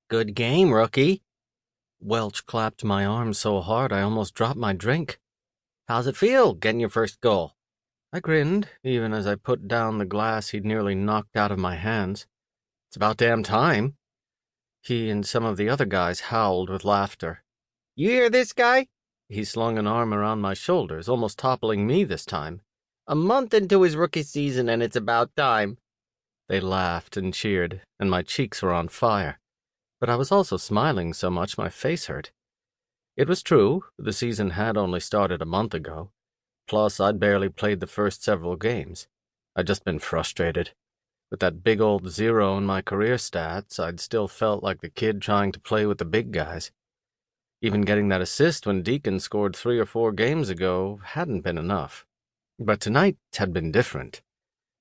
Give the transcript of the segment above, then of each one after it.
Good game, rookie. Welch clapped my arm so hard I almost dropped my drink. How's it feel, getting your first goal? I grinned, even as I put down the glass he'd nearly knocked out of my hands. It's about damn time. He and some of the other guys howled with laughter. You hear this guy? He slung an arm around my shoulders, almost toppling me this time. A month into his rookie season, and it's about time. They laughed and cheered, and my cheeks were on fire. But I was also smiling so much my face hurt. It was true, the season had only started a month ago. Plus, I'd barely played the first several games. I'd just been frustrated. With that big old 0 in my career stats, I'd still felt like the kid trying to play with the big guys. Even getting that assist when Deacon scored 3 or 4 games ago hadn't been enough. But tonight had been different.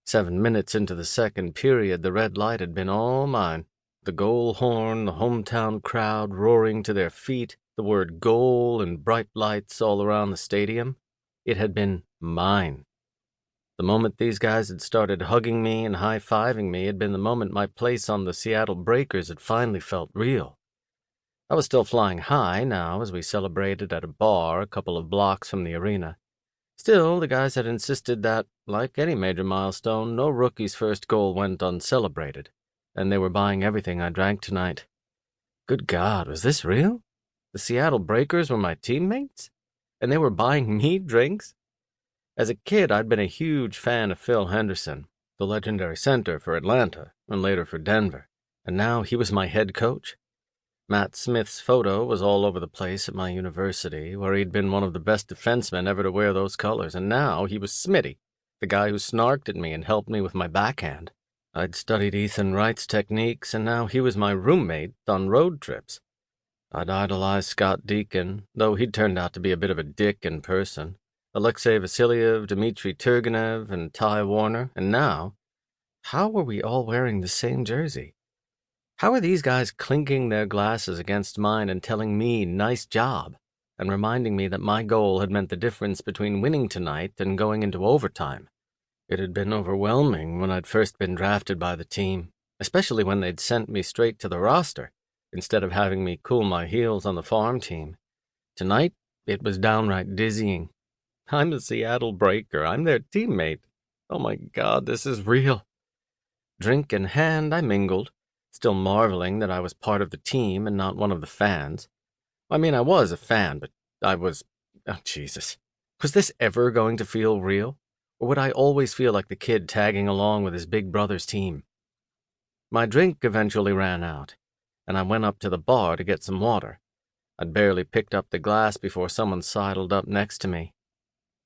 7 minutes into the second period, the red light had been all mine. The goal horn, the hometown crowd roaring to their feet, the word goal and bright lights all around the stadium. It had been mine. The moment these guys had started hugging me and high-fiving me had been the moment my place on the Seattle Breakers had finally felt real. I was still flying high now as we celebrated at a bar a couple of blocks from the arena. Still, the guys had insisted that, like any major milestone, no rookie's first goal went uncelebrated, and they were buying everything I drank tonight. Good God, was this real? The Seattle Breakers were my teammates? And they were buying me drinks? As a kid, I'd been a huge fan of Phil Henderson, the legendary center for Atlanta, and later for Denver, and now he was my head coach. Matt Smith's photo was all over the place at my university, where he'd been one of the best defensemen ever to wear those colors, and now he was Smitty, the guy who snarked at me and helped me with my backhand. I'd studied Ethan Wright's techniques, and now he was my roommate on road trips. I'd idolized Scott Deacon, though he'd turned out to be a bit of a dick in person, Alexei Vasilyev, Dmitry Turgenev, and Ty Warner, and now, how were we all wearing the same jersey? How were these guys clinking their glasses against mine and telling me, nice job, and reminding me that my goal had meant the difference between winning tonight and going into overtime? It had been overwhelming when I'd first been drafted by the team, especially when they'd sent me straight to the roster, instead of having me cool my heels on the farm team. Tonight, it was downright dizzying. I'm a Seattle Breaker. I'm their teammate. Oh my God, this is real. Drink in hand, I mingled, still marveling that I was part of the team and not one of the fans. I mean, I was a fan, but I was... Oh, Jesus. Was this ever going to feel real? Or would I always feel like the kid tagging along with his big brother's team? My drink eventually ran out, and I went up to the bar to get some water. I'd barely picked up the glass before someone sidled up next to me.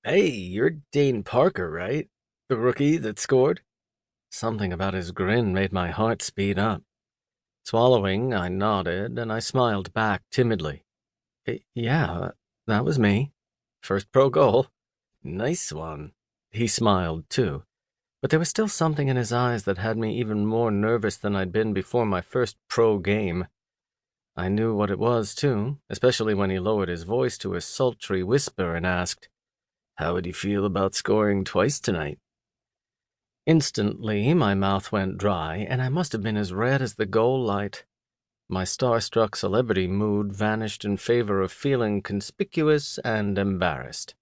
Hey, you're Dane Parker, right? The rookie that scored? Something about his grin made my heart speed up. Swallowing, I nodded, and I smiled back timidly. Yeah, that was me. First pro goal. Nice one. He smiled, too, but there was still something in his eyes that had me even more nervous than I'd been before my first pro game. I knew what it was, too, especially when he lowered his voice to a sultry whisper and asked, How would you feel about scoring twice tonight? Instantly, my mouth went dry, and I must have been as red as the goal light. My starstruck celebrity mood vanished in favor of feeling conspicuous and embarrassed.